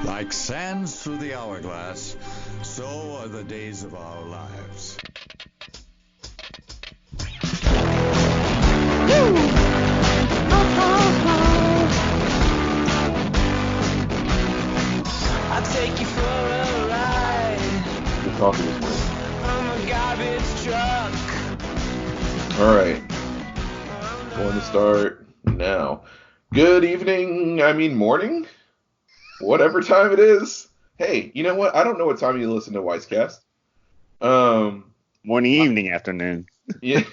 Like sands through the hourglass, so are the days of our lives. I'll take you for a ride. The coffee is great. I'm a garbage truck. All right. Going to start now. Good evening, morning? Whatever time it is. Hey, you know what? I don't know what time you listen to Wisecast. Morning, evening, afternoon. Yeah.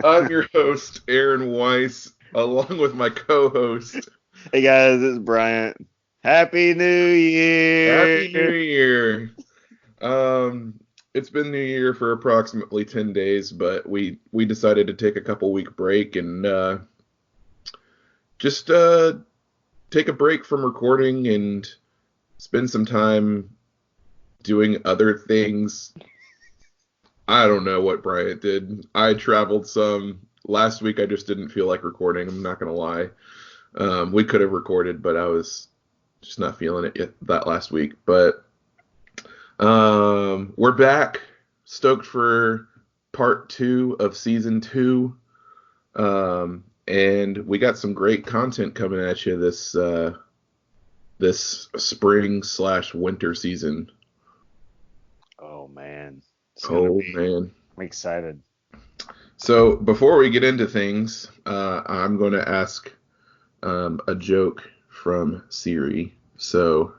I'm your host, Aaron Weiss, along with my co-host. Hey guys, it's Bryant. Happy New Year! Happy New Year. It's been New Year for approximately 10 days, but we decided to take a couple week break and just take a break from recording and spend some time doing other things. I don't know what Bryant did. I traveled some. Last week I just didn't feel like recording, I'm not going to lie. We could have recorded, but I was just not feeling it yet that last week. But we're back. Stoked for part 2 of season 2. And we got some great content coming at you this spring/winter season. Oh man. Man. I'm excited. So before we get into things, I'm going to ask a joke from Siri. So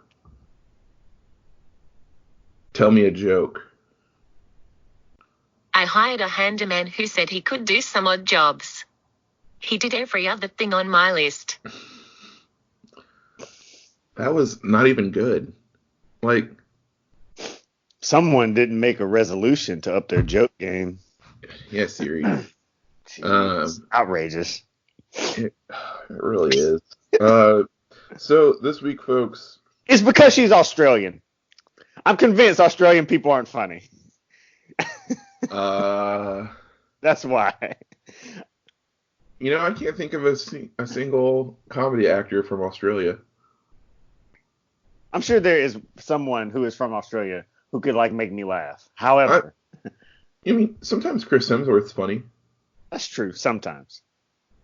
tell me a joke. I hired a handyman who said he could do some odd jobs. He did every other thing on my list. That was not even good. Like, Someone didn't make a resolution to up their joke game. yeah, Siri. Jeez, outrageous. It really is. So this week, folks. It's because she's Australian. I'm convinced Australian people aren't funny. That's why. I can't think of a single comedy actor from Australia. I'm sure there is someone who is from Australia who could make me laugh. However, Sometimes Chris Hemsworth's funny that's true. Sometimes.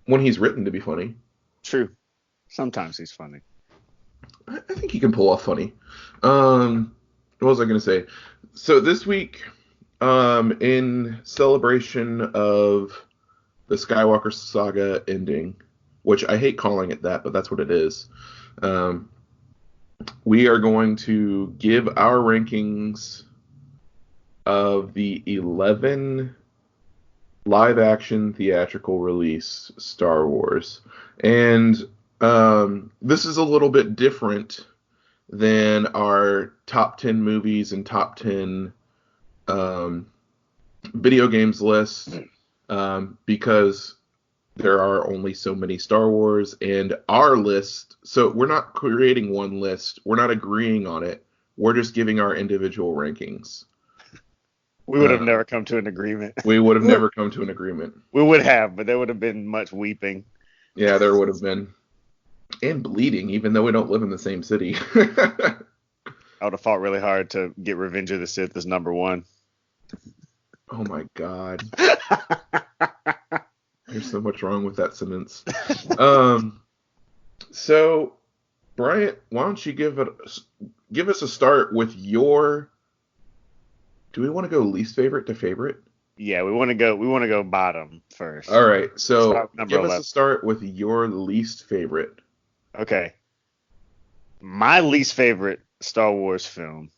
when he's written to be funny. True. Sometimes he's funny. I think he can pull off funny. What was I going to say? So this week, in celebration of the Skywalker saga ending, which I hate calling it that, but that's what it is, we are going to give our rankings of the 11 live-action theatrical release Star Wars. And this is a little bit different than our top 10 movies and top 10 video games list, because there are only so many Star Wars, and our list, so we're not creating one list, we're not agreeing on it, we're just giving our individual rankings. We would have never come to an agreement. We would have never come to an agreement. We would have, but there would have been much weeping. Yeah, there would have been. And bleeding, even though we don't live in the same city. I would have fought really hard to get Revenge of the Sith as number 1. Oh my god. There's so much wrong with that sentence. So, Bryant, why don't you give us a start with your... Do we want to go least favorite to favorite? Yeah, we want to go bottom first. All right. So, give 11. us a start with your least favorite. Okay. My least favorite Star Wars film.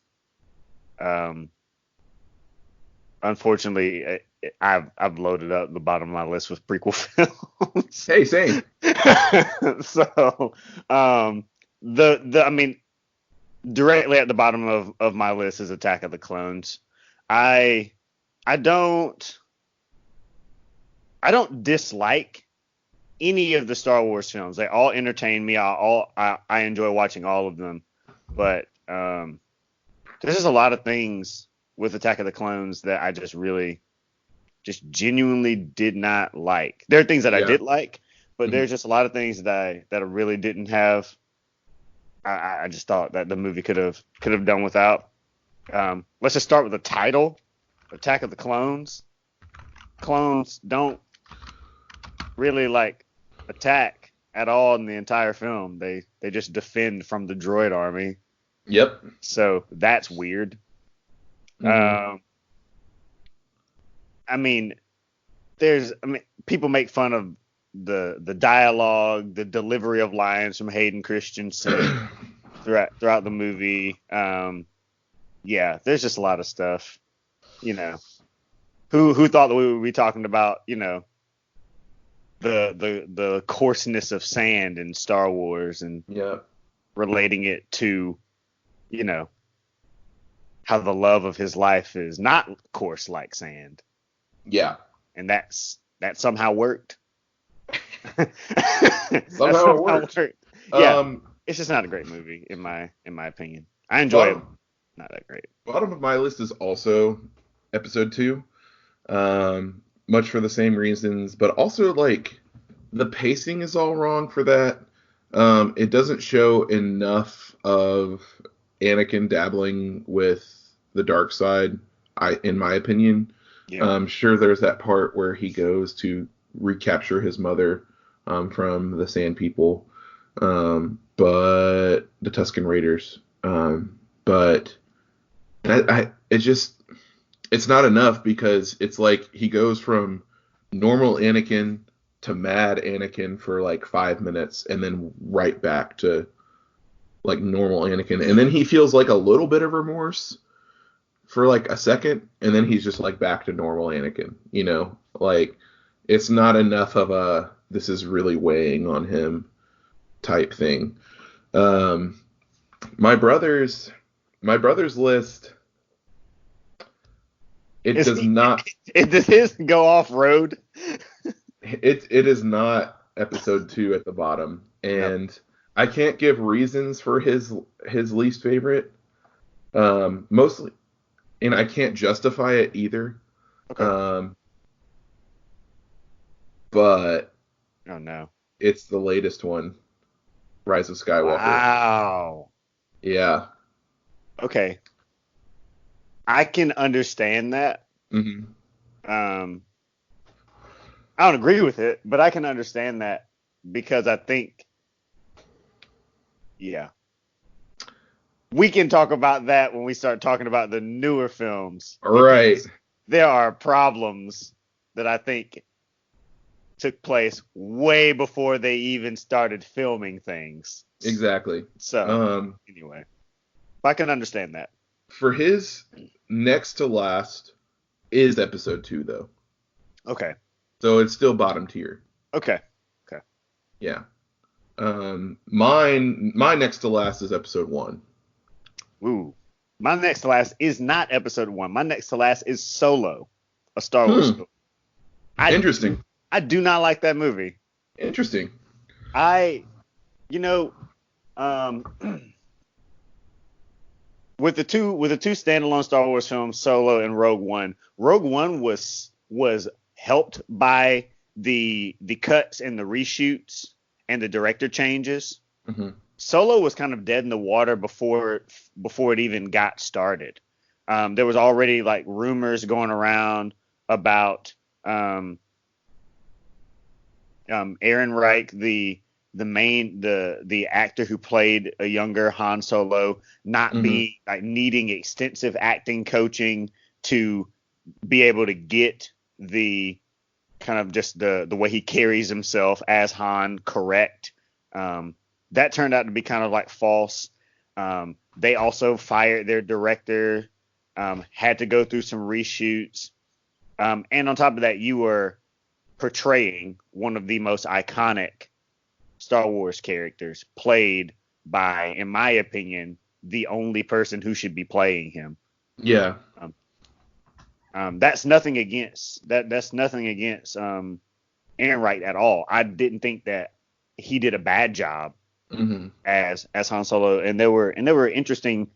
Unfortunately, I've loaded up the bottom of my list with prequel films. Hey, same. So, directly at the bottom of my list is Attack of the Clones. I don't dislike any of the Star Wars films. They all entertain me. I enjoy watching all of them. But there's just a lot of things with Attack of the Clones that I just genuinely did not like. There are things that I did like, but there's just a lot of things that I really didn't have I just thought that the movie could have done without. Let's just start with the title, Attack of the Clones. Clones don't really like attack at all in the entire film. They just defend from the droid army. Yep. So that's weird. Mhm. I mean, people make fun of the dialogue, the delivery of lines from Hayden Christensen throughout the movie. Yeah, there's just a lot of stuff. Who thought that we would be talking about, the coarseness of sand in Star Wars and Yeah. relating it to, how the love of his life is not coarse like sand, Yeah. and that somehow worked. Somehow it worked. Yeah, it's just not a great movie in my opinion. I enjoy it, not that great. Bottom of my list is also episode 2. Much for the same reasons, but also like the pacing is all wrong for that. It doesn't show enough of Anakin dabbling with the dark side, in my opinion. Yeah. Sure, there's that part where he goes to recapture his mother from the Sand People, but the Tusken Raiders. But it's not enough, because it's like he goes from normal Anakin to mad Anakin for like 5 minutes, and then right back to like normal Anakin, and then he feels like a little bit of remorse for like a second, and then he's just like back to normal Anakin. Like it's not enough of a this is really weighing on him type thing. My brother's list. It does not. Does his go off road? It is not episode 2 at the bottom, and Yep. I can't give reasons for his least favorite. Mostly, and I can't justify it either. Okay. But Oh no. it's the latest one, Rise of Skywalker. Wow. Yeah. Okay. I can understand that. Mm-hmm. I don't agree with it, but I can understand that because I think, yeah, we can talk about that when we start talking about the newer films. Right. There are problems that I think took place way before they even started filming things. Exactly. So, anyway, I can understand that. For his next to last is episode 2, though. Okay. So it's still bottom tier. Okay. Yeah. My next to last is episode 1. Ooh. My next to last is not episode 1. My next to last is Solo, a Star Wars film. Interesting. I do not like that movie. Interesting. With the two standalone Star Wars films, Solo and Rogue One. Rogue One was helped by the cuts and the reshoots and the director changes. Mm-hmm. Solo was kind of dead in the water before it even got started. There was already like rumors going around about Aaron Reich, the actor who played a younger Han Solo, not being like needing extensive acting coaching to be able to get the kind of just the way he carries himself as Han correct. That turned out to be kind of like false. They also fired their director, had to go through some reshoots. And on top of that, you were portraying one of the most iconic Star Wars characters, played by, in my opinion, the only person who should be playing him. Yeah. That's nothing against Aaron Wright at all. I didn't think that he did a bad job as Han Solo, and there were interesting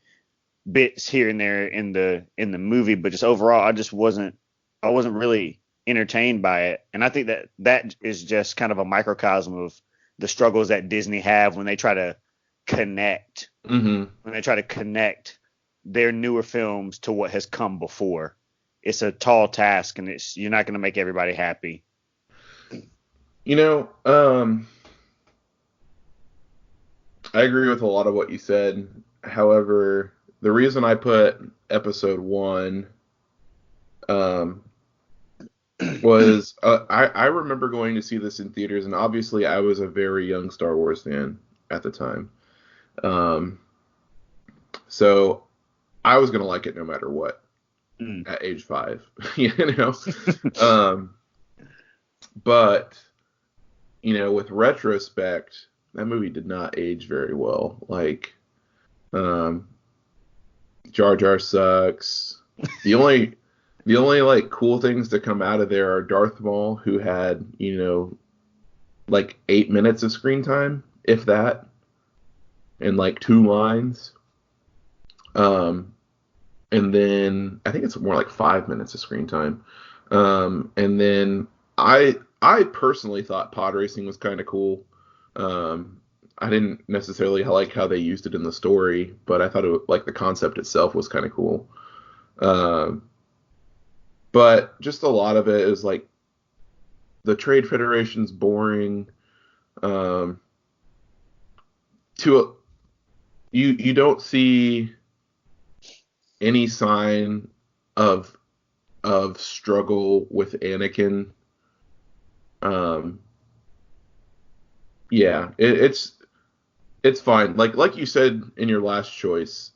bits here and there in the movie, but just overall, I wasn't really entertained by it. And I think that is just kind of a microcosm of the struggles that Disney have when they try to connect, Mm-hmm. when they try to connect their newer films to what has come before. It's a tall task, and you're not going to make everybody happy. You know, I agree with a lot of what you said. However, the reason I put episode 1 was I remember going to see this in theaters, and obviously I was a very young Star Wars fan at the time. So I was going to like it no matter what at age 5, you know? But, you know, with retrospect, that movie did not age very well. Like, Jar Jar sucks. The only like cool things to come out of there are Darth Maul, who had, you know, like 8 minutes of screen time, if that, and like 2 lines. And then I think it's more like 5 minutes of screen time. And then I personally thought pod racing was kind of cool. I didn't necessarily like how they used it in the story, but I thought like the concept itself was kind of cool. But just a lot of it is like the Trade Federation's boring. You don't see any sign of struggle with Anakin. Yeah, it's fine. Like you said in your last choice,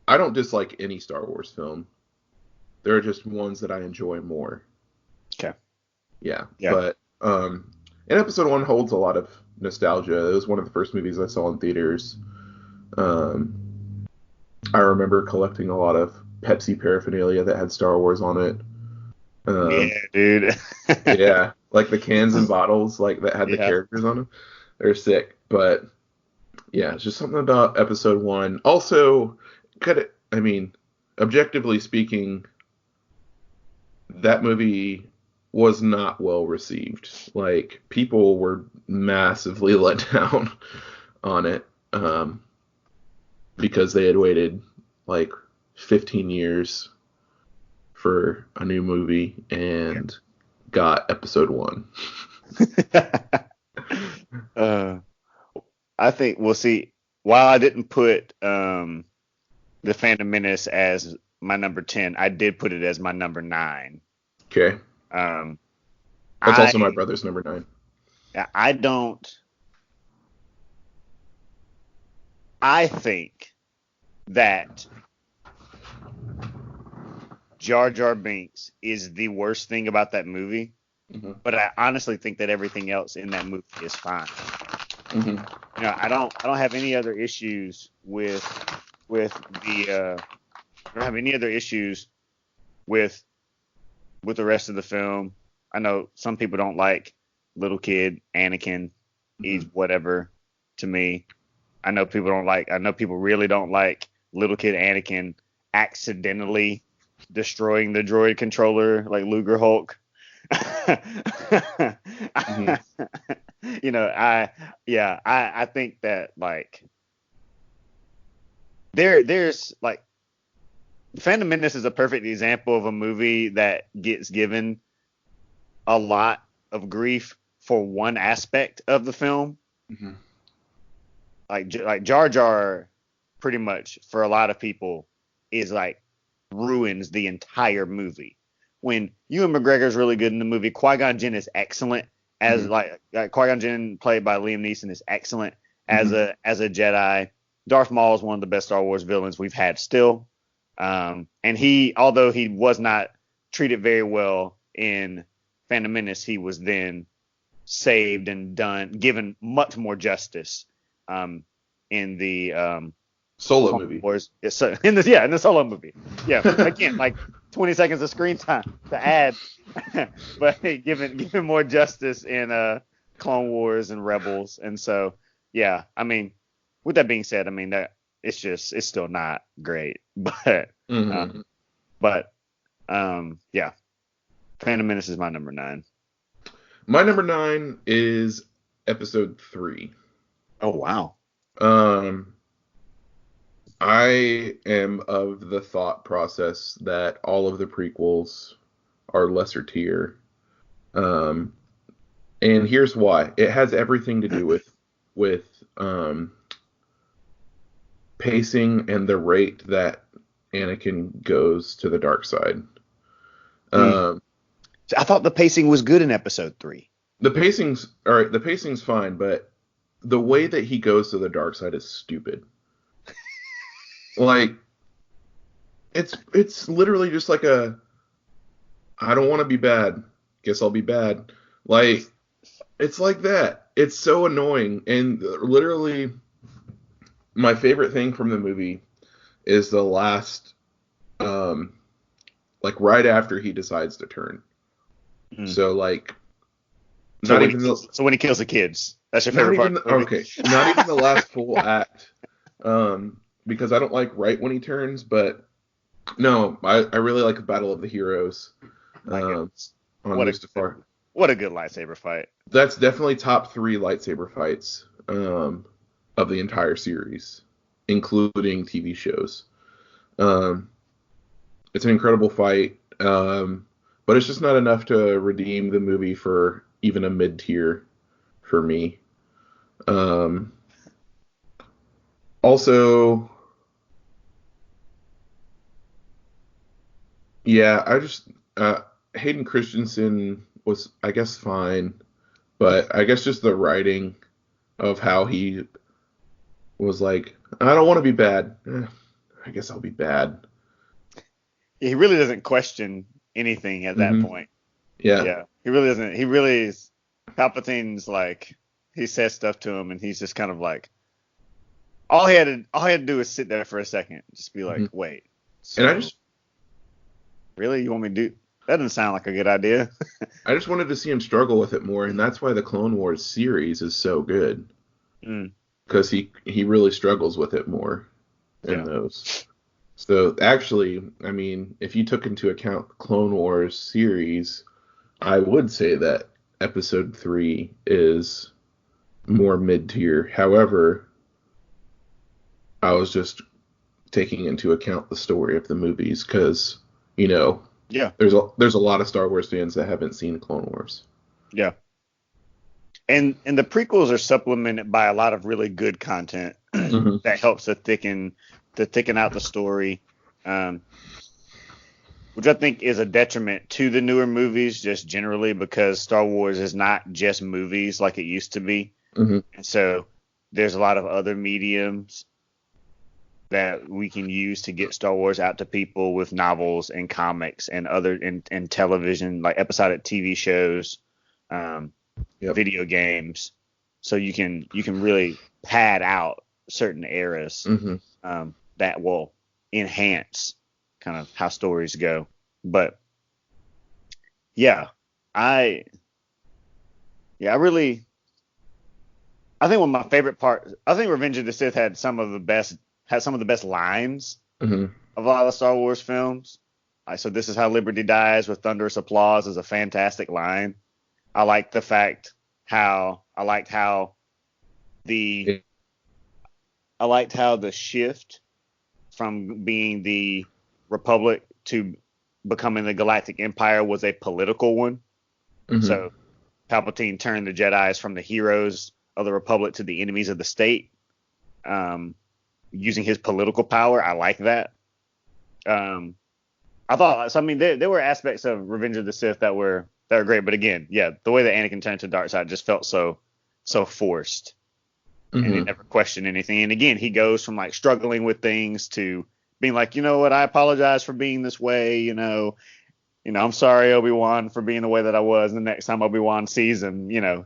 I don't dislike any Star Wars film. There are just ones that I enjoy more. Okay. Yeah. Yeah. But and episode 1 holds a lot of nostalgia. It was one of the first movies I saw in theaters. I remember collecting a lot of Pepsi paraphernalia that had Star Wars on it. Yeah, dude. Yeah, like the cans and bottles like that had the Yeah. characters on them. They're sick. But yeah, it's just something about episode 1. Also, objectively speaking, that movie was not well received. Like, people were massively let down on it, because they had waited like 15 years for a new movie and got episode 1. I think we'll see. While I didn't put the Phantom Menace as my number 10, I did put it as my number 9. Okay. That's also my brother's number 9. I think that Jar Jar Binks is the worst thing about that movie, but I honestly think that everything else in that movie is fine. You know, I don't have any other issues with the rest of the film. I know some people don't like little kid Anakin. He's whatever to me. I know people really don't like little kid Anakin accidentally destroying the droid controller like Luger Hulk. You know, I think that like there's like Phantom Menace is a perfect example of a movie that gets given a lot of grief for one aspect of the film. Like Jar Jar, pretty much for a lot of people, is like ruins the entire movie. When Ewan McGregor's really good in the movie, Qui-Gon Jinn is excellent as Qui-Gon Jinn, played by Liam Neeson, is excellent as a Jedi. Darth Maul is one of the best Star Wars villains we've had still. And although he was not treated very well in Phantom Menace, he was then saved and given much more justice in the Solo movie. Wars. In the Solo movie. Yeah, again, like 20 seconds of screen time to add, but given more justice in Clone Wars and Rebels, and so yeah, I mean, with that being said, I mean that it's still not great, but yeah, Phantom Menace is my number 9. My number 9 is episode 3. Oh wow. Um, I am of the thought process that all of the prequels are lesser tier. Um, and here's why. It has everything to do with pacing and the rate that Anakin goes to the dark side. Um, I thought the pacing was good in episode 3. the pacing's all right. The pacing's fine, but the way that he goes to the dark side is stupid. Like, it's literally just like I don't want to be bad. Guess I'll be bad. Like, it's like that. It's so annoying. And literally, my favorite thing from the movie is the last, like right after he decides to turn. So like, So when he kills the kids, that's your favorite part. Okay, not even the last full act, because I don't like right when he turns, but no, I really like the Battle of the Heroes. On Mustafar. What a good lightsaber fight. That's definitely top 3 lightsaber fights of the entire series, including TV shows. It's an incredible fight, but it's just not enough to redeem the movie for even a mid-tier for me. Also, yeah, I just Hayden Christensen was, I guess, fine, but I guess just the writing of how he was like, I don't want to be bad. I guess I'll be bad. He really doesn't question anything at that point. Yeah. He really doesn't. He really is. Palpatine's like, he says stuff to him, and he's just kind of like, all he had to do is sit there for a second, just be like, wait. So, and really, you want me to do? That doesn't sound like a good idea. I just wanted to see him struggle with it more, and that's why the Clone Wars series is so good. Because he really struggles with it more in those. So actually, I mean, if you took into account the Clone Wars series, I would say that episode 3 is more mid-tier. However, I was just taking into account the story of the movies because, you know, there's a lot of Star Wars fans that haven't seen Clone Wars. Yeah. And the prequels are supplemented by a lot of really good content that helps to thicken out the story, which I think is a detriment to the newer movies just generally because Star Wars is not just movies like it used to be. And so there's a lot of other mediums that we can use to get Star Wars out to people with novels and comics and other and television, like episodic TV shows, video games. So you can really pad out certain eras that will enhance kind of how stories go. But I think one of my favorite parts, I think Revenge of the Sith had some of the best lines of a lot of the Star Wars films. So this is how Liberty dies with thunderous applause is a fantastic line. I liked how the shift from being the Republic to becoming the Galactic Empire was a political one. So Palpatine turned the Jedis from the heroes of the Republic to the enemies of the state, using his political power. I like that. I thought, so I mean, there were aspects of Revenge of the Sith that were great, but again, the way that Anakin turned to the dark side just felt so forced, and he never questioned anything. And again, he goes from like struggling with things to being like, you know what, I apologize for being this way, you know, I'm sorry, Obi-Wan, for being the way that I was. And the next time Obi-Wan sees him, you know,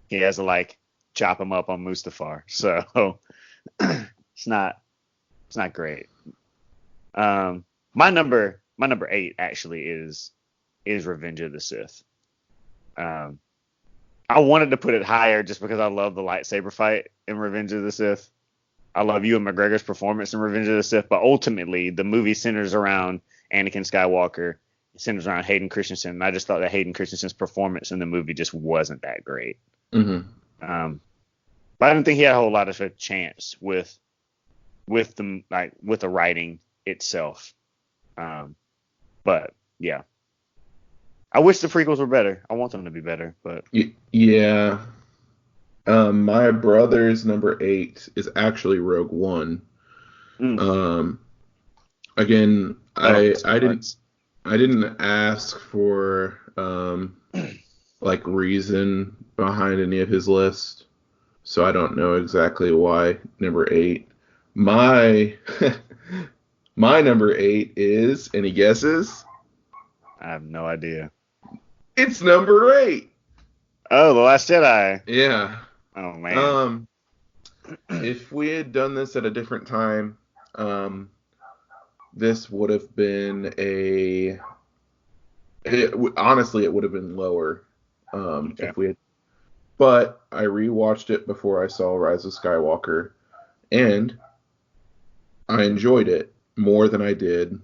he has to like chop him up on Mustafar. So it's not great. My number 8 actually is Revenge of the Sith. I wanted to put it higher just because I love the lightsaber fight in Revenge of the Sith. I love Ewan McGregor's performance in Revenge of the Sith, but ultimately the movie centers around Anakin Skywalker. It centers around Hayden Christensen. And I just thought that Hayden Christensen's performance in the movie just wasn't that great. But But I didn't think he had a whole lot of a chance with the writing itself. But yeah, I wish the prequels were better. I want them to be better, but Yeah. My brother's number 8 is actually Rogue One. Again, I didn't ask for like reason behind any of his list, so I don't know exactly why number 8. My my number 8 is, any guesses? I have no idea. It's number 8. Oh, The Last Jedi. Yeah. Oh man. If we had done this at a different time, this would have been honestly, it would have been lower. Okay. If we had, but I rewatched it before I saw Rise of Skywalker, and I enjoyed it more than I did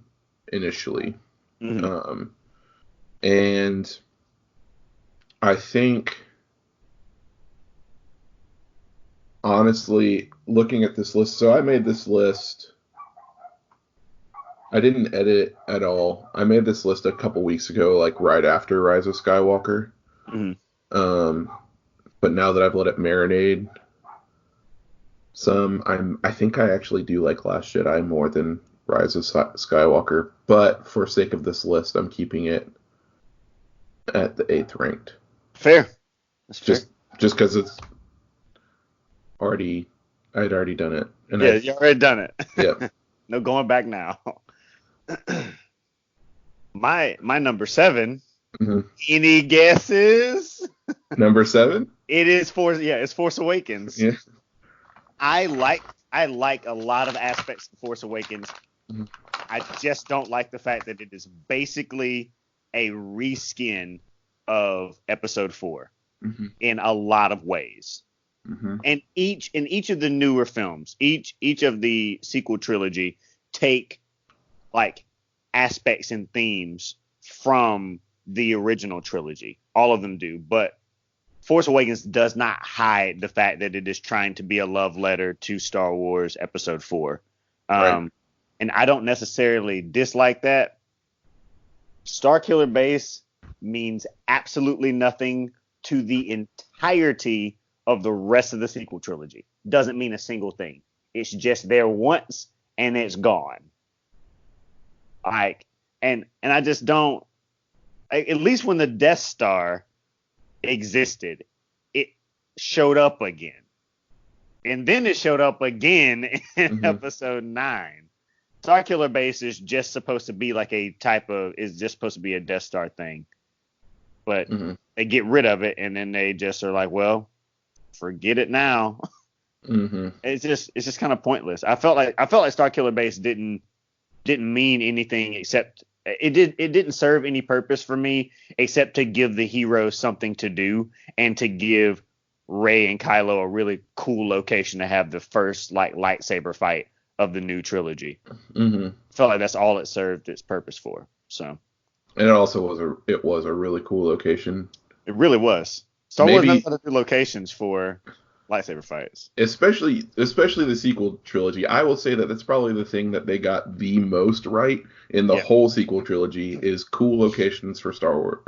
initially. Mhm. And I think, honestly, looking at this list, so I made this list. I didn't edit at all. I made this list a couple weeks ago, like right after Rise of Skywalker. Mhm. But now that I've let it marinate I think I actually do like Last Jedi more than Rise of Skywalker. But for sake of this list, I'm keeping it at the 8th ranked. Fair. That's fair. Just because it's I'd already done it. And Yeah, you already done it. Yeah. No going back now. My number 7. Mm-hmm. Any guesses? Number 7? It's Force Awakens. Yeah. I like a lot of aspects of Force Awakens. Mm-hmm. I just don't like the fact that it is basically a reskin of Episode 4 Mm-hmm. in a lot of ways. Mm-hmm. And in each of the newer films, each of the sequel trilogy take like aspects and themes from the original trilogy. All of them do, but Force Awakens does not hide the fact that it is trying to be a love letter to Star Wars Episode 4. Right. And I don't necessarily dislike that. Starkiller Base means absolutely nothing to the entirety of the rest of the sequel trilogy. Doesn't mean a single thing. It's just there once and it's gone. Like, and I just don't. At least when the Death Star existed, it showed up again, and then it showed up again in Mm-hmm. Episode 9. Starkiller Base is just supposed to be like is just supposed to be a Death Star thing, but Mm-hmm. they get rid of it, and then they just are like, well, forget it now. Mm-hmm. It's just kind of pointless. I felt like Starkiller Base didn't mean anything except it didn't serve any purpose for me except to give the hero something to do and to give Rey and Kylo a really cool location to have the first like lightsaber fight of the new trilogy. Mm-hmm. Felt like that's all it served its purpose for. So And it also was a really cool location. it really was. Star Wars knows how to do locations for lightsaber fights. Especially the sequel trilogy. I will say that that's probably the thing that they got the most right in the whole sequel trilogy is cool locations for Star Wars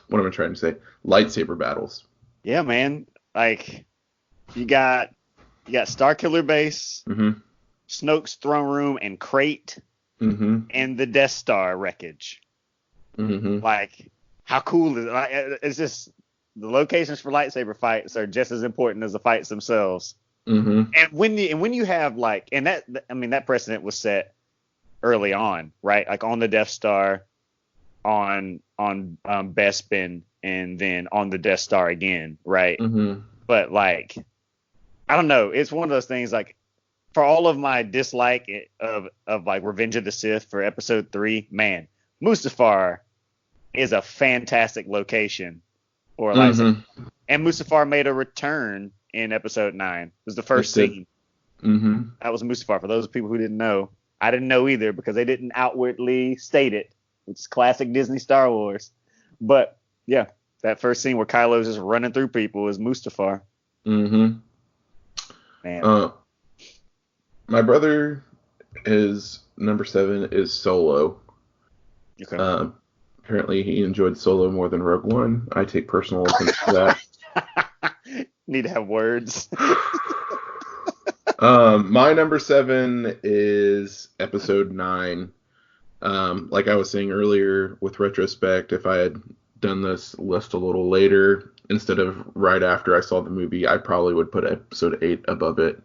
what am I trying to say? Lightsaber battles. Yeah, man. Like you got Starkiller Base, Mm-hmm. Snoke's throne room and crate, Mm-hmm. and the Death Star wreckage. Mm-hmm. Like, how cool is it? Like, it's just the locations for lightsaber fights are just as important as the fights themselves. Mm-hmm. And when you have like, and that precedent was set early on, right? Like on the Death Star, on Bespin, and then on the Death Star again, right? Mm-hmm. But like, I don't know. It's one of those things like, for all of my dislike of like Revenge of the Sith for Episode 3, man, Mustafar is a fantastic location for a lightsaber. And Mustafar made a return in Episode 9. It was the first scene. Mm-hmm. That was Mustafar. For those people who didn't know, I didn't know either because they didn't outwardly state it, which is classic Disney Star Wars. But yeah, that first scene where Kylo's just running through people is Mustafar. Mm-hmm. Man. My brother, his number 7 is Solo. Okay. Apparently he enjoyed Solo more than Rogue One. I take personal offense to that. Need to have words. My number 7 is Episode 9. Like I was saying earlier, with retrospect, if I had done this list a little later instead of right after I saw the movie, I probably would put Episode 8 above it.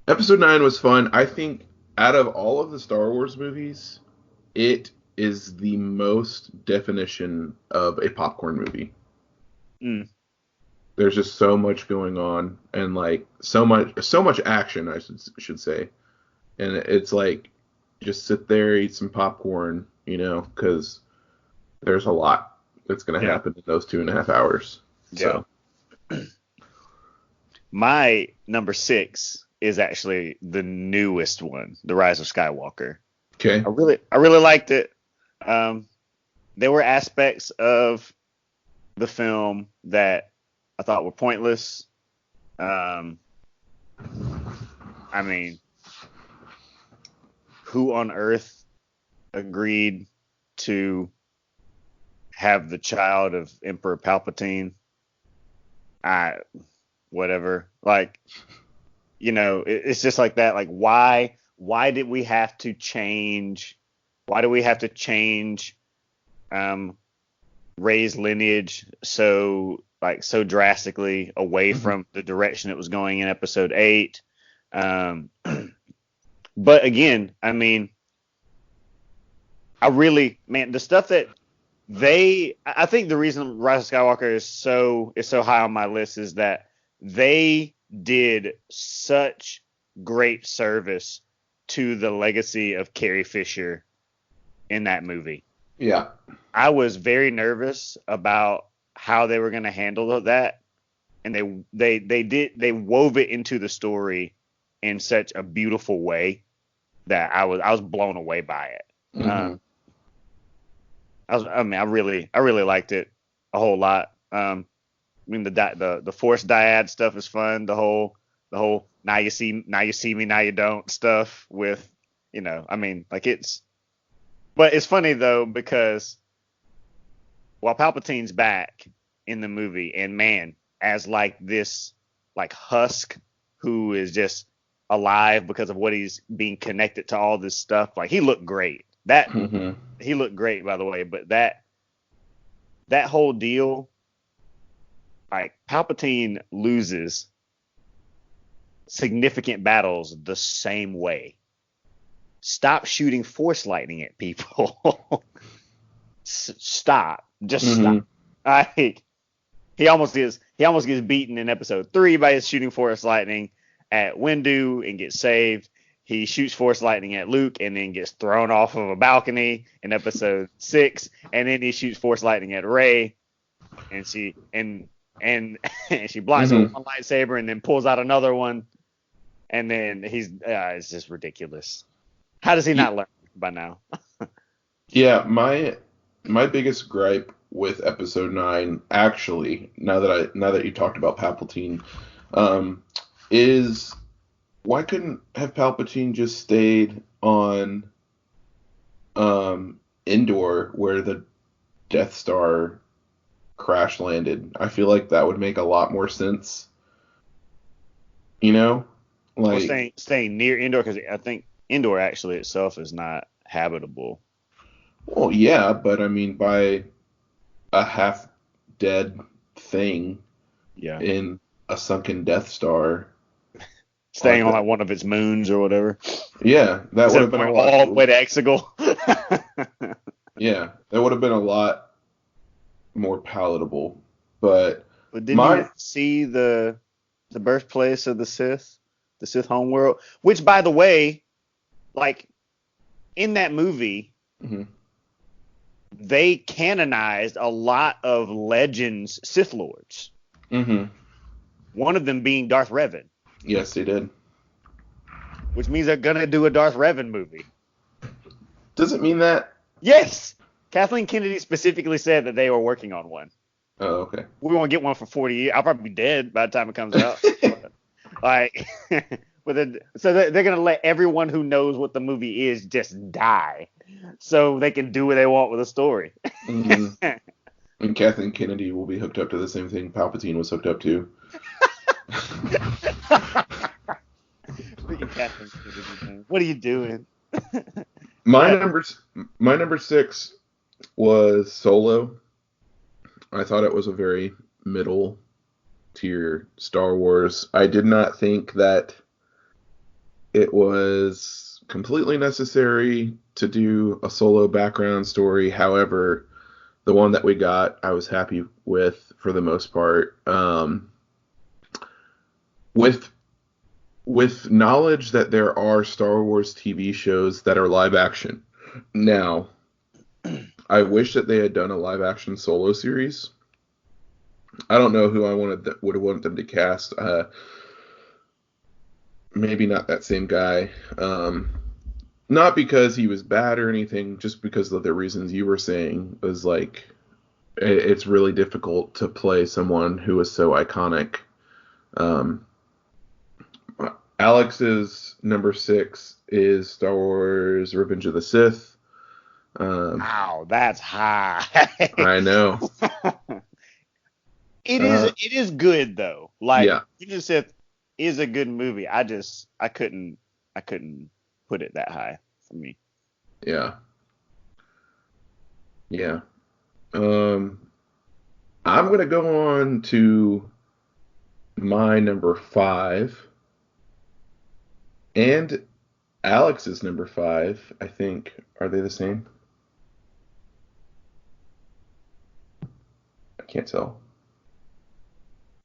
Episode 9 was fun. I think out of all of the Star Wars movies, it is the most definition of a popcorn movie. Mm. There's just so much going on, and like so much action, I should say. And it's like, just sit there, eat some popcorn, because there's a lot that's going to happen in those 2.5 hours. Yeah. So. My number 6 is actually the newest one, The Rise of Skywalker. Okay. I really liked it. There were aspects of the film that I thought were pointless. I mean, who on earth agreed to have the child of Emperor Palpatine? Whatever. Like, it's just like that. Like, why did we have to change? Why do we have to change Rey's lineage so drastically away from the direction it was going in Episode 8? But again, I mean, the stuff that I think the reason Rise of Skywalker is so high on my list is that they did such great service to the legacy of Carrie Fisher in that movie. Yeah. I was very nervous about how they were going to handle that, and they wove it into the story in such a beautiful way that I was blown away by it. Mm-hmm. I really liked it a whole lot. I mean, the Force dyad stuff is fun. The whole now you see me, now you don't stuff with, I mean, like but it's funny though, because while Palpatine's back in the movie, and man, as like this like husk who is just alive because of what he's being connected to all this stuff, like he looked great. He looked great, by the way, but that whole deal, like Palpatine loses significant battles the same way. Stop shooting Force lightning at people. Stop. Just stop. He almost gets beaten in Episode 3 by his shooting Force lightning at Windu and gets saved. He shoots Force lightning at Luke and then gets thrown off of a balcony in Episode 6, and then he shoots Force lightning at Rey, and she blocks with one lightsaber and then pulls out another one, and then it's just ridiculous. How does he not learn by now? Yeah, my biggest gripe with Episode 9, actually, now that you talked about Palpatine, is why couldn't have Palpatine just stayed on Endor, where the Death Star crash landed? I feel like that would make a lot more sense. Like staying near Endor, because I think Endor actually itself is not habitable. Well, yeah, but I mean, by a half dead thing in a sunken Death Star. Staying on like one of its moons or whatever. Yeah, that would have been all the way to Exegol. Yeah, that would have been a lot more palatable. But didn't you see the birthplace of the Sith homeworld? Which, by the way, like in that movie, they canonized a lot of Legends Sith Lords. One of them being Darth Revan. Yes, they did. Which means they're gonna do a Darth Revan movie. Does it mean that? Yes! Kathleen Kennedy specifically said that they were working on one. Oh, okay. We're gonna get one for 40 years. I'll probably be dead by the time it comes out. Like, but so they're gonna let everyone who knows what the movie is just die, so they can do what they want with the story. Mhm. And Kathleen Kennedy will be hooked up to the same thing Palpatine was hooked up to. What are you doing? My number 6 was Solo. I thought it was a very middle tier Star Wars. I did not think that it was completely necessary to do a Solo background story. However, the one that we got, I was happy with for the most part. With knowledge that there are Star Wars TV shows that are live action. Now, I wish that they had done a live action Solo series. I don't know who I would have wanted them to cast. Maybe not that same guy. Not because he was bad or anything, just because of the reasons you were saying. It was like, it's really difficult to play someone who is so iconic. Alex's number 6 is Star Wars Revenge of the Sith. Wow, that's high. I know. It is good though. Like, Yeah. Revenge of the Sith is a good movie. I couldn't put it that high for me. Yeah. Yeah. I'm gonna go on to my number 5. And Alex's number 5, I think. Are they the same? I can't tell.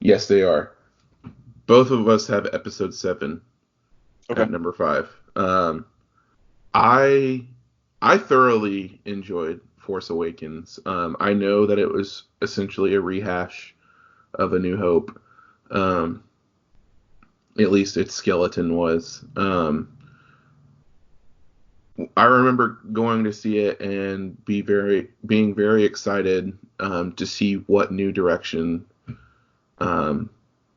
Yes, they are. Both of us have episode 7 at number 5. I thoroughly enjoyed Force Awakens. I know that it was essentially a rehash of A New Hope. At least its skeleton was. I remember going to see it and being very excited to see what new direction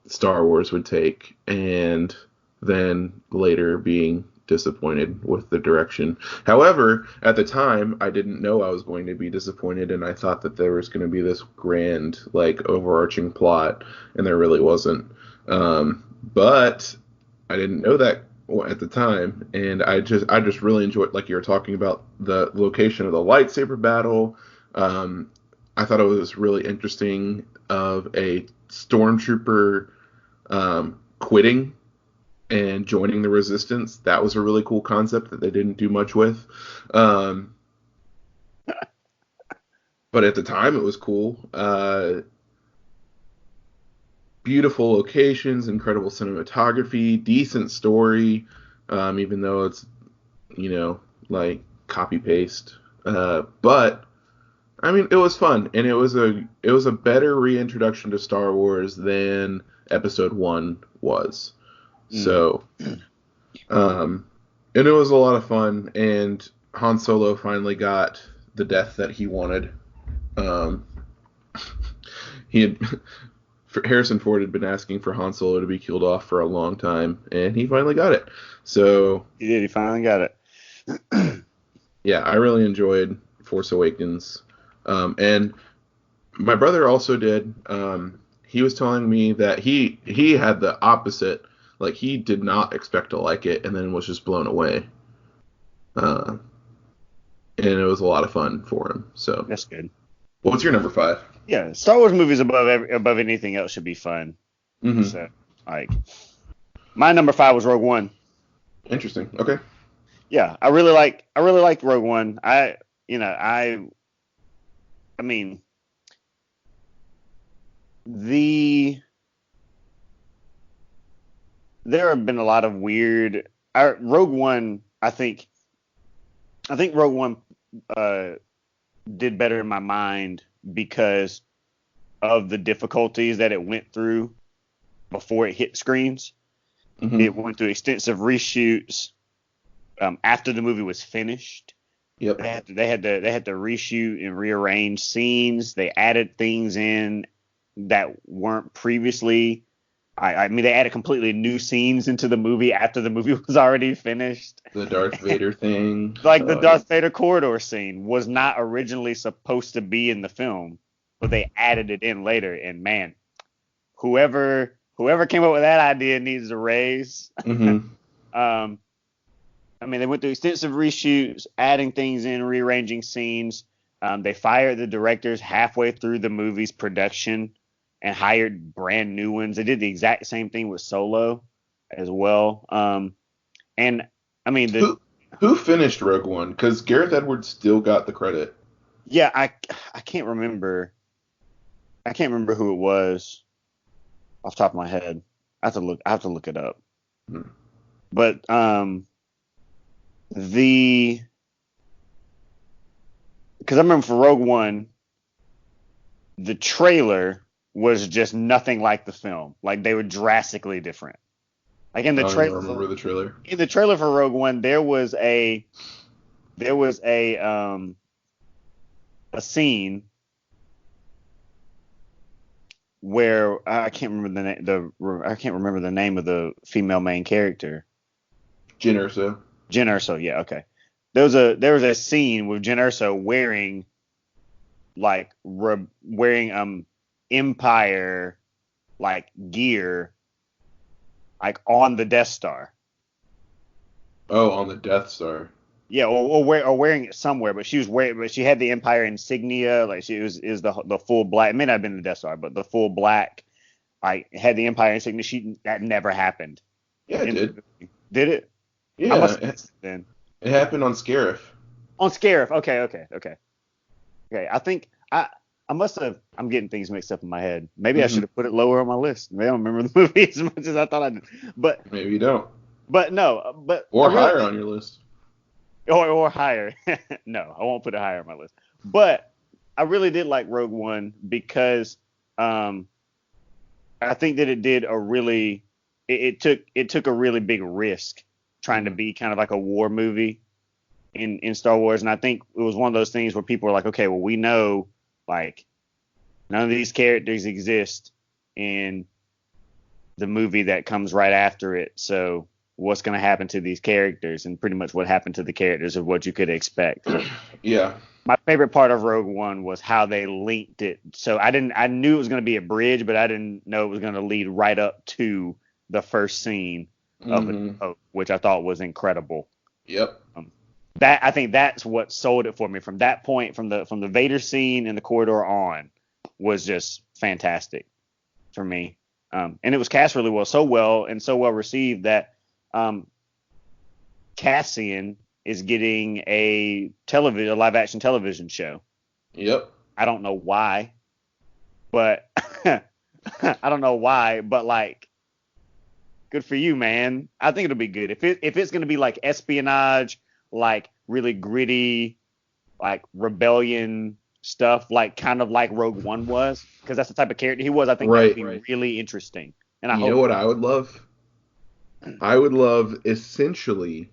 Star Wars would take, and then later being disappointed with the direction. However, at the time, I didn't know I was going to be disappointed, and I thought that there was going to be this grand, like, overarching plot, and there really wasn't. But I didn't know that at the time, and I just really enjoyed, like you were talking about, the location of the lightsaber battle. I thought it was really interesting of a stormtrooper quitting and joining the Resistance. That was a really cool concept that they didn't do much with. But at the time, it was cool. Beautiful locations, incredible cinematography, decent story, even though it's, like copy paste. But I mean, it was fun, and it was a better reintroduction to Star Wars than Episode 1 was. So, and it was a lot of fun, and Han Solo finally got the death that he wanted. Harrison Ford had been asking for Han Solo to be killed off for a long time, and he finally got it. So He did. He finally got it. yeah, I really enjoyed Force Awakens, and my brother also did. He was telling me that he had the opposite. Like, he did not expect to like it, and then was just blown away. And it was a lot of fun for him. So That's good. What's your number 5? Yeah, Star Wars movies above anything else should be fun. Mm-hmm. So, like, my number 5 was Rogue One. Interesting. Okay. Yeah, I really liked Rogue One. I mean, there have been a lot of weird. Rogue One, I think Rogue One did better in my mind because of the difficulties that it went through before it hit screens. Mm-hmm. It went through extensive reshoots after the movie was finished. Yep. They had to reshoot and rearrange scenes. They added things in that weren't previously. I mean, they added completely new scenes into the movie after the movie was already finished. The Darth Vader thing. Like the Darth Vader corridor scene was not originally supposed to be in the film, but they added it in later. And man, whoever came up with that idea needs a raise. Mm-hmm. I mean, they went through extensive reshoots, adding things in, rearranging scenes. They fired the directors halfway through the movie's production and hired brand new ones. They did the exact same thing with Solo as well. And I mean, who finished Rogue One? Because Gareth Edwards still got the credit. Yeah, I can't remember. I can't remember who it was off the top of my head. I have to look it up. Hmm. But because I remember for Rogue One, the trailer was just nothing like the film. Like they were drastically different. Like in the trailer. I remember the trailer. In the trailer for Rogue One, there was a scene where I can't remember the name of the female main character. Jyn Erso. Jyn Erso, yeah, okay. There was a scene with Jyn Erso wearing Empire like gear like on the Death Star. Oh, on the Death Star. Yeah, or wearing it somewhere, but she had the Empire insignia, like is the full black. It may not have been the Death Star, but the full black, like had the Empire insignia. That never happened. Yeah, it did. Did it? Yeah, then. It happened on Scarif. On Scarif. Okay. I think I must have. I'm getting things mixed up in my head. Maybe I should have put it lower on my list. Maybe I don't remember the movie as much as I thought I did. But maybe you don't. But no. But or higher on your list. Or higher. No, I won't put it higher on my list. But I really did like Rogue One because I think that it did it took a really big risk trying to be kind of like a war movie in Star Wars. And I think it was one of those things where people were like, okay, well, we know like none of these characters exist in the movie that comes right after it. So what's going to happen to these characters? And pretty much what happened to the characters of what you could expect. Yeah. My favorite part of Rogue One was how they linked it. So I knew it was going to be a bridge, but I didn't know it was going to lead right up to the first scene of it, which I thought was incredible. Yep. I think that's what sold it for me. From that point, from the Vader scene in the corridor on, was just fantastic for me. And it was cast really well, so well received that Cassian is getting a live action television show. Yep. I don't know why, but like, good for you, man. I think it'll be good. If it's gonna be like espionage, like really gritty, like rebellion stuff, like kind of like Rogue One was, because that's the type of character he was. I think that would be really interesting. And you know what I would love? I would love essentially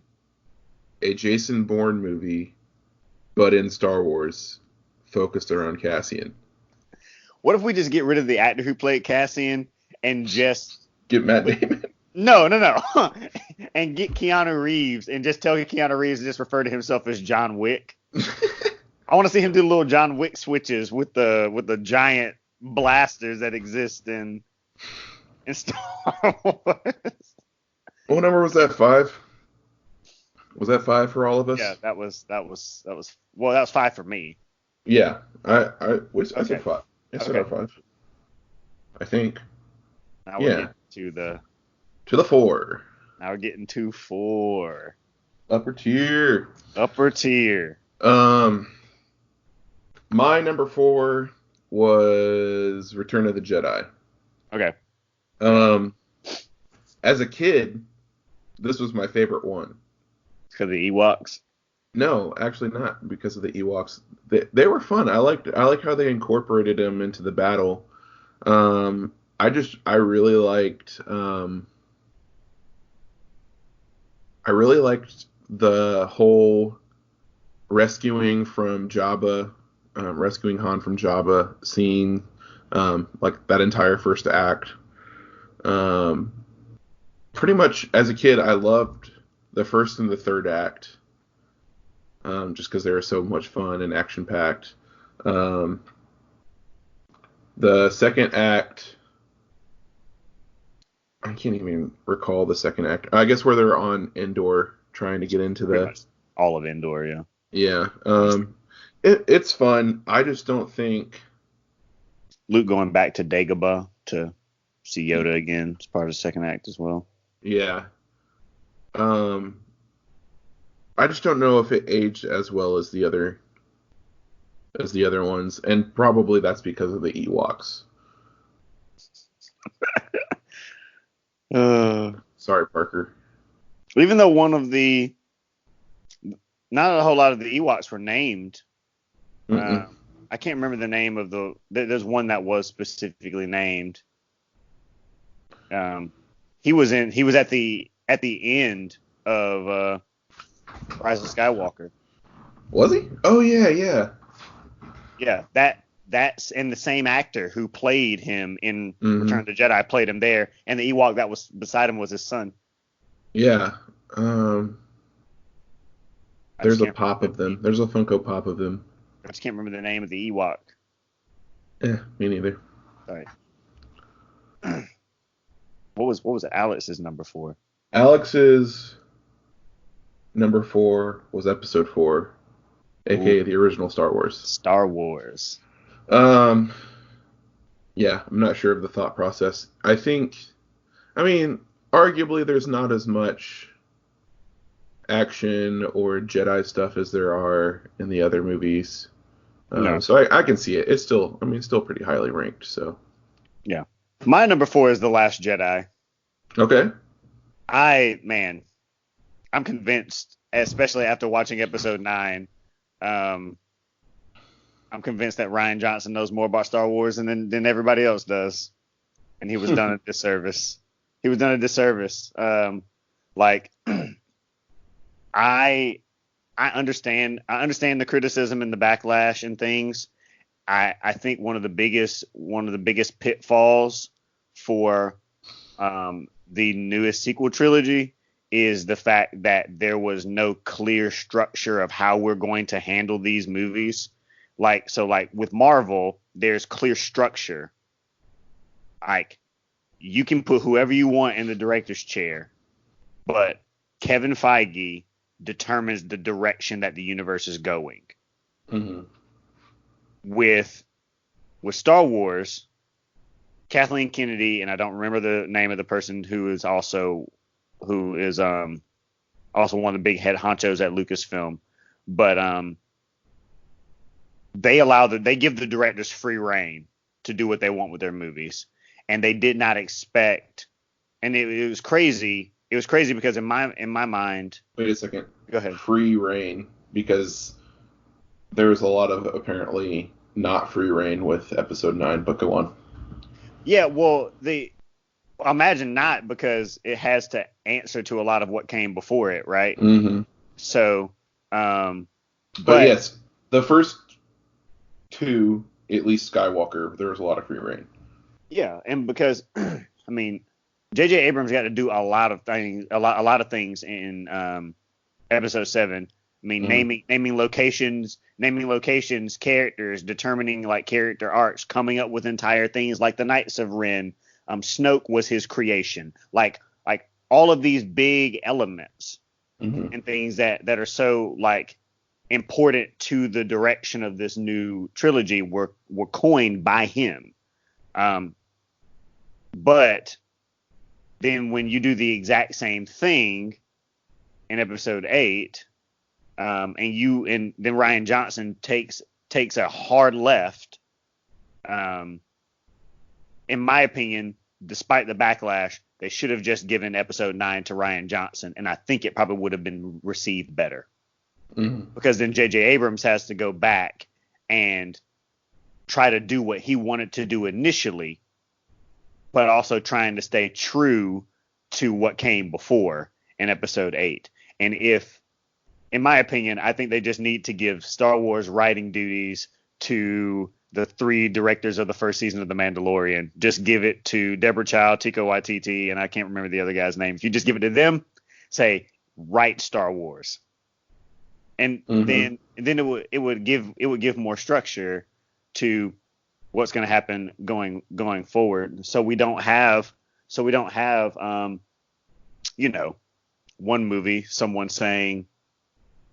a Jason Bourne movie, but in Star Wars, focused around Cassian. What if we just get rid of the actor who played Cassian and just get Matt Damon? No. And get Keanu Reeves and just tell Keanu Reeves to just refer to himself as John Wick. I want to see him do little John Wick switches with the giant blasters that exist in Star Wars. What number was that? 5? Was that 5 for all of us? Yeah, that was 5 for me. Yeah, I said 5. I said 5. I think. Now we're getting to the 4. Now we're getting to 4. Upper tier. My number 4 was Return of the Jedi. Okay. As a kid, this was my favorite one. Because of the Ewoks? No, actually not because of the Ewoks. They were fun. I liked how they incorporated them into the battle. I really liked the whole rescuing from Jabba, rescuing Han from Jabba, seeing like that entire first act. Pretty much as a kid, I loved the first and the third act, just because they were so much fun and action packed. The second act, I can't even recall the second act. I guess where they're on Endor trying to get into Pretty much all of Endor, yeah. Yeah. It's fun. I just don't think Luke going back to Dagobah to see Yoda again is part of the second act as well. Yeah. I just don't know if it aged as well as the other ones, and probably that's because of the Ewoks. Sorry, Parker. Even though not a whole lot of the Ewoks were named. I can't remember the name of there's one that was specifically named. He was at the end of Rise of Skywalker. Was he? Oh yeah. Yeah, that's and the same actor who played him in Return of the Jedi played him there, and the Ewok that was beside him was his son. Yeah. There's a pop of them. There's a Funko Pop of them. I just can't remember the name of the Ewok. Me neither. All right. What was Alex's number 4? Alex's number 4 was Episode 4, aka the original Star Wars. Star Wars. Yeah, I'm not sure of the thought process. Arguably there's not as much action or Jedi stuff as there are in the other movies. No. So I can see it. It's still pretty highly ranked. So yeah, my number 4 is The Last Jedi. Okay. I'm convinced, especially after watching Episode 9. I'm convinced that Rian Johnson knows more about Star Wars than everybody else does, and he was done a disservice. I understand the criticism and the backlash and things. I think one of the biggest pitfalls for the newest sequel trilogy is the fact that there was no clear structure of how we're going to handle these movies. Like with Marvel, there's clear structure. Like, you can put whoever you want in the director's chair, but Kevin Feige determines the direction that the universe is going. Mm-hmm. With Star Wars, Kathleen Kennedy, and I don't remember the name of the person who is also one of the big head honchos at Lucasfilm, but they give the directors free reign to do what they want with their movies, and they did not expect, and it was crazy. It was crazy because in my mind. Wait a second. Go ahead. Free reign, because there was a lot of apparently not free reign with Episode 9, but go on. Yeah, well, I imagine not, because it has to answer to a lot of what came before it, right? Mm-hmm. So, but yes, the first 2, at least Skywalker, there was a lot of free reign. Yeah, and because J.J. Abrams got to do a lot of things in Episode 7. Naming locations, characters, determining like character arcs, coming up with entire things like the Knights of Ren. Snoke was his creation. Like all of these big elements and things that are so like important to the direction of this new trilogy were coined by him. But then when you do the exact same thing in Episode 8, and then Rian Johnson takes a hard left, in my opinion, despite the backlash, they should have just given Episode 9 to Rian Johnson, and I think it probably would have been received better. Mm-hmm. Because then J.J. Abrams has to go back and try to do what he wanted to do initially, but also trying to stay true to what came before in Episode 8. And if in my opinion, I think they just need to give Star Wars writing duties to the 3 directors of the first season of The Mandalorian. Just give it to Deborah Chow, Taika Waititi, and I can't remember the other guy's name. If you just give it to them, say, write Star Wars. And then it would give more structure to what's going to happen going forward. So we don't have one movie, someone saying,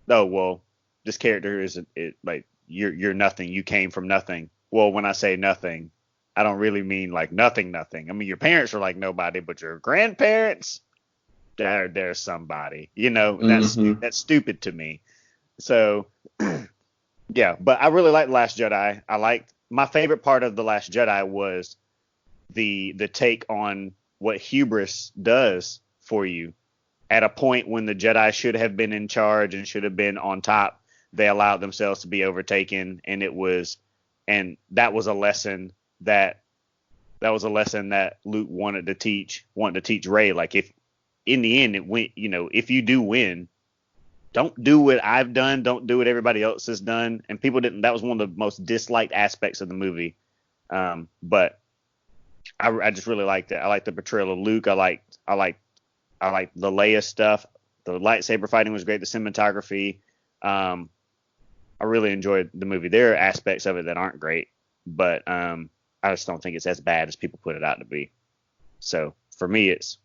"Oh, well, this character is like you're nothing. You came from nothing." Well, when I say nothing, I don't really mean like nothing. I mean, your parents are like nobody, but your grandparents, they're somebody. That's stupid to me. So, yeah, but I really like The Last Jedi. My favorite part of The Last Jedi was the take on what hubris does for you. At a point when the Jedi should have been in charge and should have been on top, they allowed themselves to be overtaken, and that was a lesson that Luke wanted to teach Rey. Like, if in the end it went, if you do win, don't do what I've done, don't do what everybody else has done. And people didn't. That was one of the most disliked aspects of the movie. But I just really liked it. I liked the portrayal of Luke. I liked the Leia stuff. The lightsaber fighting was great. The cinematography. I really enjoyed the movie. There are aspects of it that aren't great, but I just don't think it's as bad as people put it out to be. So for me, it's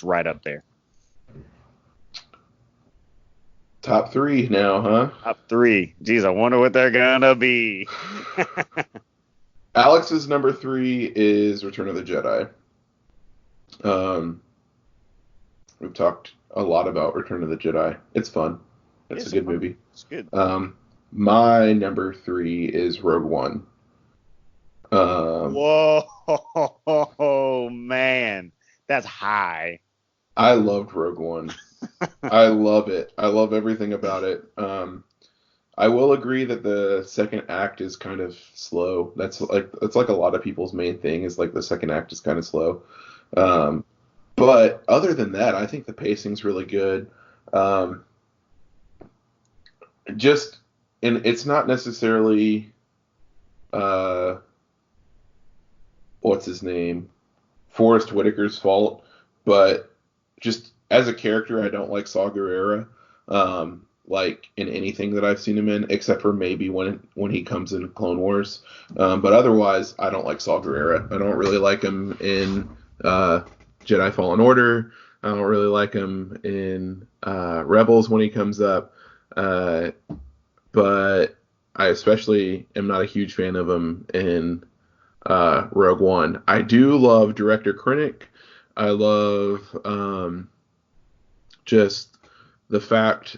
right up there. Top 3 now, huh? Top 3. Geez, I wonder what they're gonna be. Alex's number 3 is Return of the Jedi. We've talked a lot about Return of the Jedi. It's fun. It's a good movie. It's good. My number 3 is Rogue One. Whoa, man, that's high. I loved Rogue One. I love it. I love everything about it. I will agree that the second act is kind of slow. That's like a lot of people's main thing is like the second act is kind of slow. But other than that, I think the pacing's really good. And it's not necessarily what's his name? Forrest Whitaker's fault, but just as a character, I don't like Saw Gerrera, like in anything that I've seen him in, except for maybe when he comes in Clone Wars. But otherwise, I don't like Saw Gerrera. I don't really like him in Jedi Fallen Order. I don't really like him in Rebels when he comes up. But I especially am not a huge fan of him in Rogue One. I do love director Krennic. I love just the fact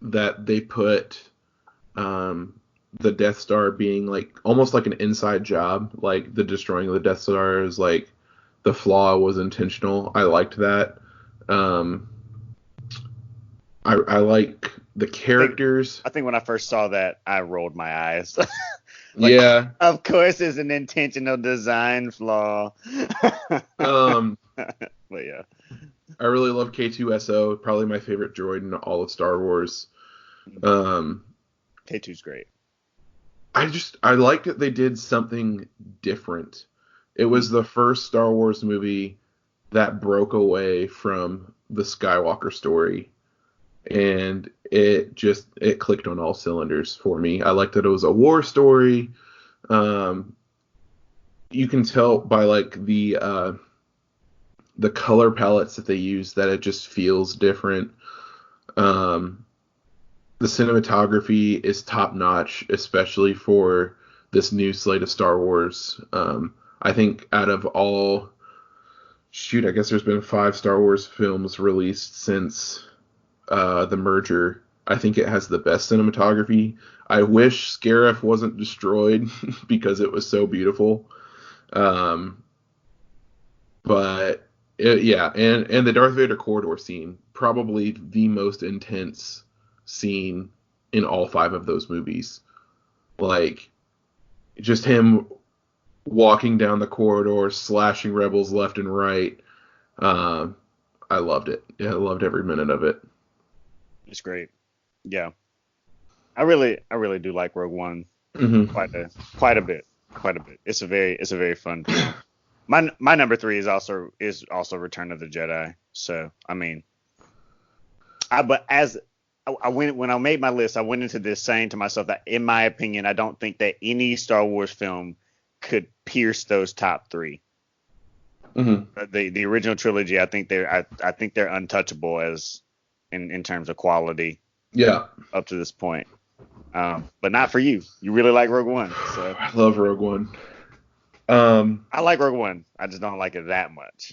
that they put the Death Star being like almost like an inside job, like the destroying of the Death Star is like the flaw was intentional. I liked that. I like the characters. I think when I first saw that, I rolled my eyes. Yeah. Of course, it's an intentional design flaw. But yeah. I really love K2SO, probably my favorite droid in all of Star Wars. K2's great. I liked that they did something different. It was the first Star Wars movie that broke away from the Skywalker story. And it clicked on all cylinders for me. I liked that it was a war story. You can tell by like the color palettes that they use that it just feels different. The cinematography is top notch, especially for this new slate of Star Wars. I think out of all, I guess there's been 5 Star Wars films released since the merger. I think it has the best cinematography. I wish Scarif wasn't destroyed because it was so beautiful. But yeah, and the Darth Vader corridor scene, probably the most intense scene in all 5 of those movies. Like, just him walking down the corridor, slashing rebels left and right. I loved it. Yeah, I loved every minute of it. It's great. Yeah, I really do like Rogue One Mm-hmm. quite a bit, quite a bit. It's a very fun film. My number three is also Return of the Jedi. So I mean, but as I went when I made my list, I went into this saying to myself that in my opinion, I don't think that any Star Wars film could pierce those top three. Mm-hmm. The original trilogy, I think they're untouchable as in terms of quality Yeah, up to this point. But not for you. You really like Rogue One, so I love Rogue One. I like Rogue One. I just don't like it that much.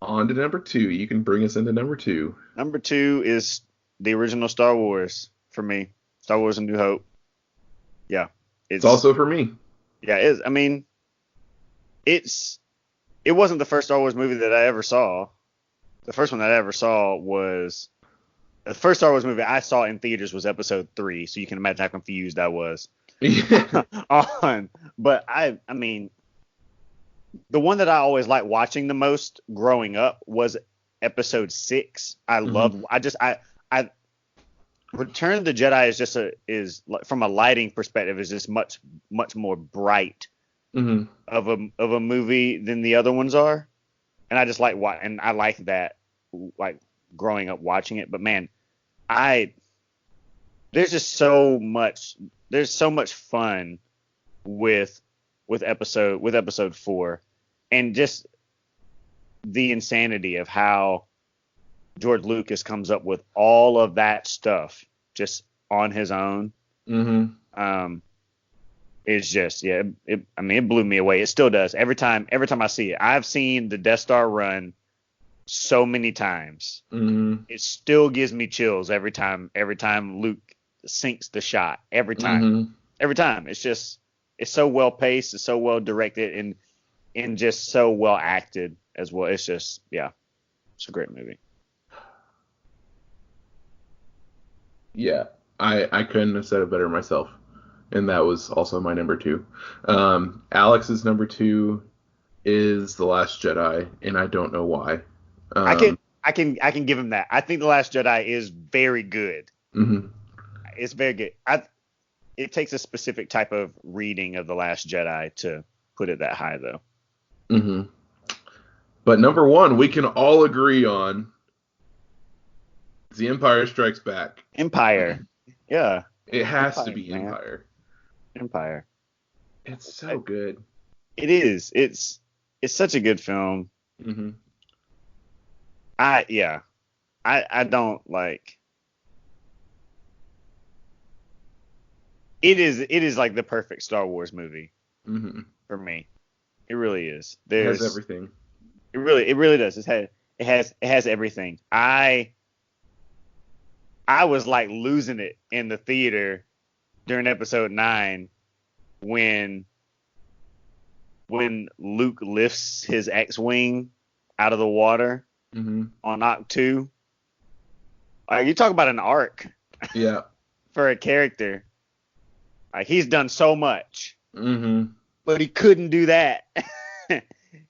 On to number two. You can bring us into number two. Number two is the original Star Wars for me. Star Wars: A New Hope. Yeah, It's also for me. yeah. I mean, it wasn't the first Star Wars movie that I ever saw. The first one that I ever saw was the first Star Wars movie I saw in theaters was Episode 3. So you can imagine how confused I was Yeah. But I mean, the one that I always liked watching the most growing up was Episode 6. I loved. I Return of the Jedi is from a lighting perspective is just much more bright Mm-hmm. of a movie than the other ones are, and I just like and I like that, like growing up watching it. But man, there's just so much fun with episode 4, and just the insanity of how George Lucas comes up with all of that stuff just on his own. Mm-hmm. It's just, yeah, it blew me away. It still does. Every time I see it. I've seen the Death Star run so many times. Mm-hmm. It still gives me chills every time Luke sinks the shot. Every time. Mm-hmm. Every time. It's so well paced, it's so well directed, and just so well acted as well. It's just, yeah. It's a great movie. Yeah, I couldn't have said it better myself. And that was also my number two. Alex's number two is The Last Jedi, and I don't know why. I can give him that. I think The Last Jedi is very good. Mm-hmm. It's very good. It takes a specific type of reading of The Last Jedi to put it that high, though. Mm-hmm. But number one, we can all agree on is The Empire Strikes Back. Empire. Yeah. It has to Empire, be man. Empire. Empire. It's so good. It is. It's such a good film. Mm-hmm. I don't like. It is like the perfect Star Wars movie Mm-hmm. for me. It really is. It has everything. It really does. It has everything. I was like losing it in the theater during episode 9 when Luke lifts his X-wing out of the water Mm-hmm. on Oct 2. You talk about an arc Yeah. for a character. Like, he's done so much, Mm-hmm. but he couldn't do that.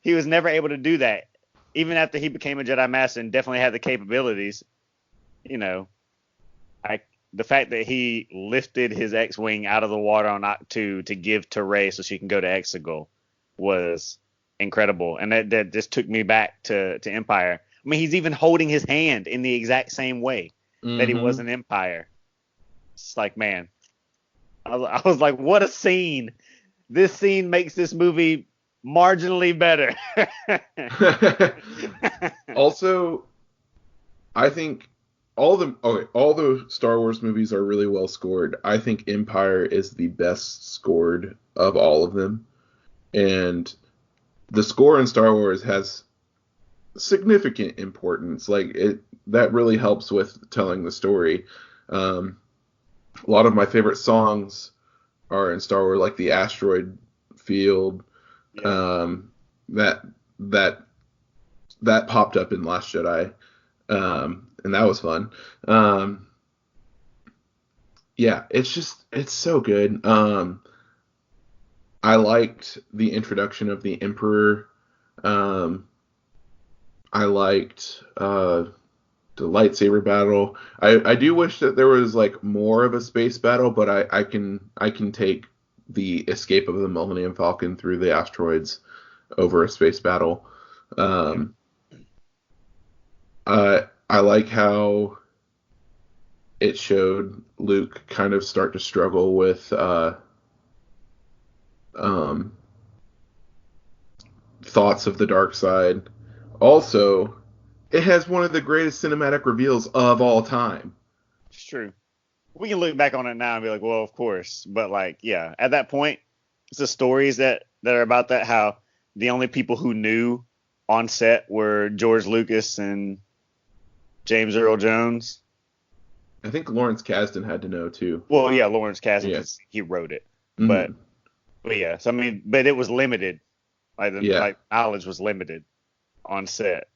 He was never able to do that, even after he became a Jedi Master and definitely had the capabilities. You know, the fact that he lifted his X-wing out of the water on Oct 2 to give to Rey so she can go to Exegol was incredible, and that just took me back to Empire. I mean, he's even holding his hand in the exact same way that he was in Empire. It's like, man, I was like, what a scene! This scene makes this movie marginally better. Also, I think all the Star Wars movies are really well scored. I think Empire is the best scored of all of them, and the score in Star Wars has significant importance. Like, that really helps with telling the story. A lot of my favorite songs are in Star Wars, like the Asteroid Field. Yeah. That popped up in Last Jedi, and that was fun. Yeah, it's so good. I liked the introduction of the Emperor. I liked the lightsaber battle. I do wish that there was like more of a space battle, but I can take the escape of the Millennium Falcon through the asteroids over a space battle. I like how it showed Luke kind of start to struggle with thoughts of the dark side. Also, it has one of the greatest cinematic reveals of all time. It's true. We can look back on it now and be like, well, of course. But like, yeah, at that point, it's the stories that are about that, how the only people who knew on set were George Lucas and James Earl Jones. I think Lawrence Kasdan had to know too. Well, yeah, Lawrence Kasdan, Yeah. 'cause he wrote it. Mhm. But yeah, so I mean, but it was limited. Like the Yeah. like knowledge was limited on set.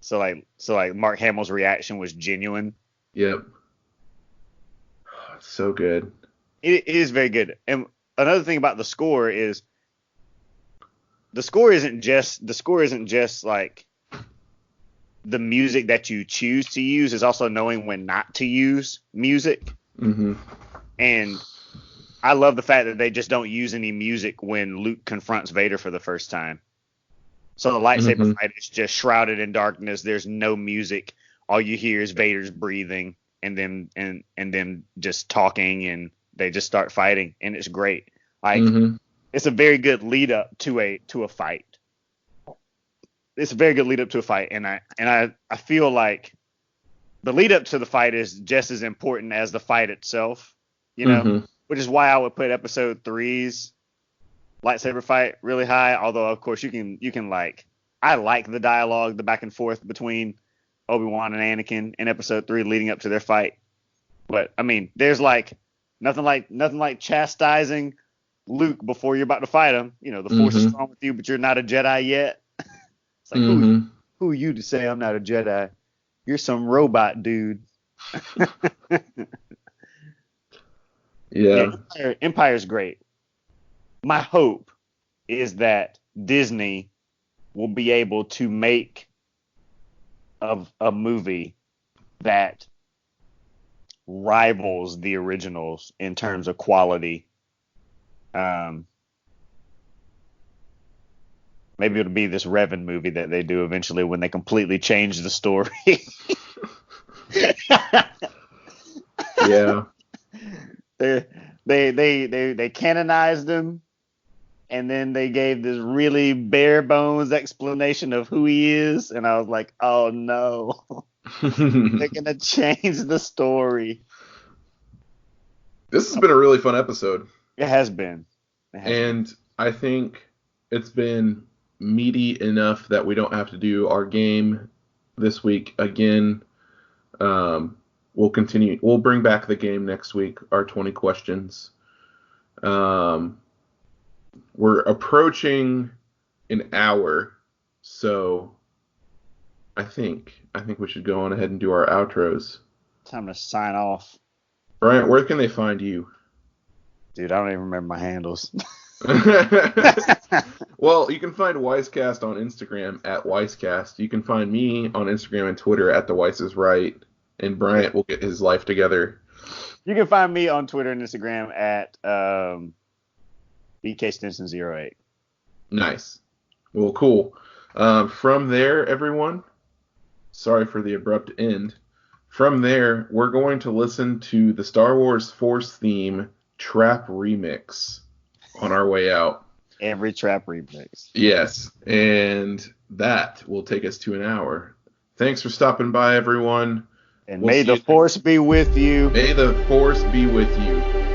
So like Mark Hamill's reaction was genuine. Yep. So good. It is very good. And another thing about the score is the score isn't just like the music that you choose to use, is also knowing when not to use music. Mm-hmm. And I love the fact that they just don't use any music when Luke confronts Vader for the first time. So the lightsaber fight is just shrouded in darkness. There's no music. All you hear is Vader's breathing and then just talking, and they just start fighting, and it's great. Like it's a very good lead up to a fight. It's a very good lead up to a fight, and I feel like the lead up to the fight is just as important as the fight itself, you know, which is why I would put episode 3's lightsaber fight really high. Although of course you can like, I like the dialogue, the back and forth between Obi-Wan and Anakin in episode 3 leading up to their fight. But I mean, there's like nothing like chastising Luke before you're about to fight him. You know, the Force is strong with you, but you're not a Jedi yet. It's like, who are you to say I'm not a Jedi? You're some robot dude. Yeah. Empire's great. My hope is that Disney will be able to make a movie that rivals the originals in terms of quality. Maybe it'll be this Revan movie that they do eventually when they completely change the story. Yeah. They canonized him, and then they gave this really bare bones explanation of who he is, and I was like, oh no. They're gonna change the story. This has been a really fun episode. It has been. And I think it's been meaty enough that we don't have to do our game this week again. We'll continue. We'll bring back the game next week, our 20 questions. We're approaching an hour, so I think we should go on ahead and do our outros. Time to sign off. Bryant, where can they find you? Dude, I don't even remember my handles. Well, you can find Wisecast on Instagram at Wisecast. You can find me on Instagram and Twitter at The Weiss is Right. And Bryant will get his life together. You can find me on Twitter and Instagram at BKStinson08. Nice. Well, cool. From there, everyone, sorry for the abrupt end. From there, we're going to listen to the Star Wars Force theme Trap Remix on our way out. Every Trap Remix. Yes, and that will take us to an hour. Thanks for stopping by, everyone. And may the Force be with you. May the Force be with you.